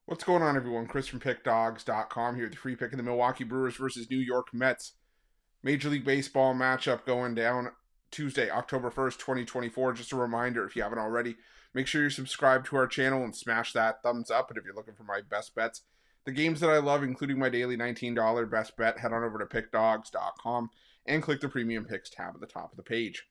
What's going on, everyone? Chris from Pickdawgz.com here with the free pick in the Milwaukee Brewers versus New York Mets. Major League Baseball matchup going down Tuesday, October 1st, 2024. Just a reminder, if you haven't already, make sure you're subscribed to our channel and smash that thumbs up. And if you're looking for my best bets, the games that I love, including my daily $19 best bet, head on over to Pickdawgz.com and click the Premium Picks tab at the top of the page.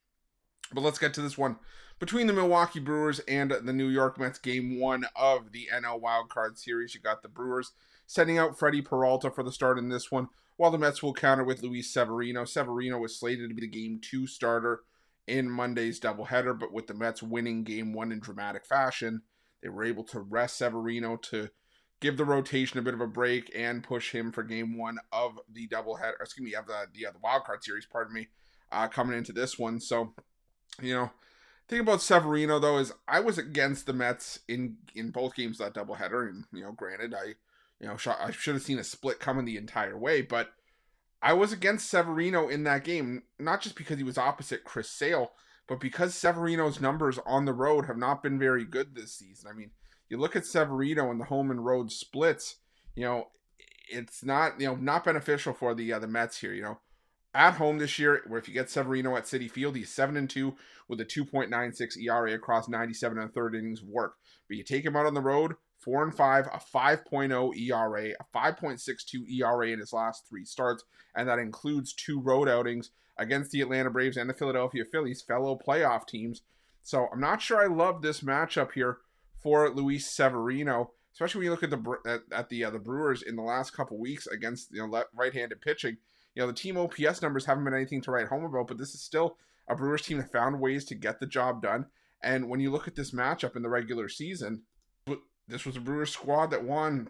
But let's get to this one. Between the Milwaukee Brewers and the New York Mets, game one of the NL Wildcard Series, you got the Brewers sending out Freddie Peralta for the start in this one, while the Mets will counter with Luis Severino. Severino was slated to be the game two starter in Monday's doubleheader, but with the Mets winning game one in dramatic fashion, they were able to rest Severino to give the rotation a bit of a break and push him for game one of the doubleheader, of the Wildcard Series, coming into this one. So, thing about Severino, though, is I was against the Mets in both games of that doubleheader. And, granted, I should have seen a split coming the entire way. But I was against Severino in that game, not just because he was opposite Chris Sale, but because Severino's numbers on the road have not been very good this season. I mean, you look at Severino and the home and road splits, it's not, not beneficial for the Mets here, At home this year, where if you get Severino at Citi Field, he's 7-2 with a 2.96 ERA across 97 and third innings of work. But you take him out on the road, 4-5, a 5.0 ERA, a 5.62 ERA in his last three starts, and that includes two road outings against the Atlanta Braves and the Philadelphia Phillies, fellow playoff teams. So I'm not sure I love this matchup here for Luis Severino, especially when you look at the Brewers in the last couple weeks against right-handed pitching. The team OPS numbers haven't been anything to write home about, but this is still a Brewers team that found ways to get the job done. And when you look at this matchup in the regular season, this was a Brewers squad that won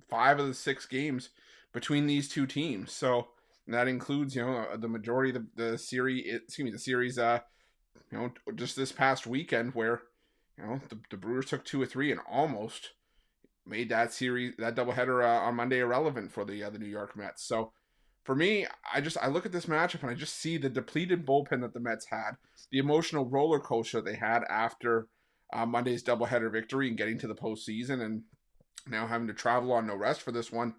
5 of the 6 games between these two teams. So that includes, the majority of the series, just this past weekend where, the Brewers took 2 or 3 and almost made that doubleheader on Monday irrelevant for the New York Mets. So for me, I look at this matchup and I just see the depleted bullpen that the Mets had, the emotional roller coaster they had after Monday's doubleheader victory and getting to the postseason, and now having to travel on no rest for this one.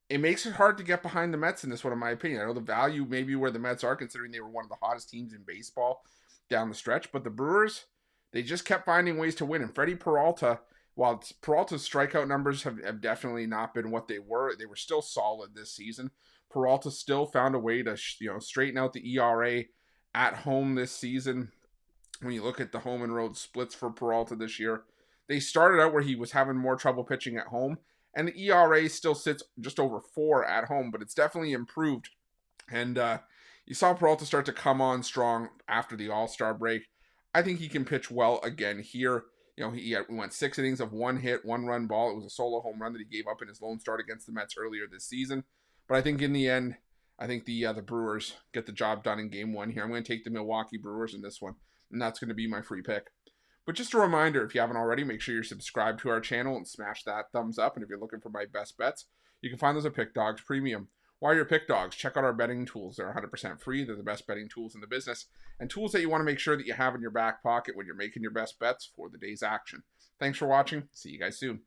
It makes it hard to get behind the Mets in this one, in my opinion. I know the value maybe where the Mets are, considering they were one of the hottest teams in baseball down the stretch, but the Brewers, they just kept finding ways to win. And Freddie Peralta, while Peralta's strikeout numbers have definitely not been what they were still solid this season. Peralta still found a way to straighten out the ERA at home this season. When you look at the home and road splits for Peralta this year, they started out where he was having more trouble pitching at home, and the ERA still sits just over 4 at home, but it's definitely improved. And you saw Peralta start to come on strong after the All-Star break. I think he can pitch well again here. He went 6 innings of 1 hit, 1 run ball. It was a solo home run that he gave up in his lone start against the Mets earlier this season. But I think in the end, the Brewers get the job done in game one here. I'm going to take the Milwaukee Brewers in this one, and that's going to be my free pick. But just a reminder, if you haven't already, make sure you're subscribed to our channel and smash that thumbs up. And if you're looking for my best bets, you can find those at Pick Dawgz Premium. While you're Pick Dawgz, check out our betting tools. They're 100% free. They're the best betting tools in the business, and tools that you want to make sure that you have in your back pocket when you're making your best bets for the day's action. Thanks for watching. See you guys soon.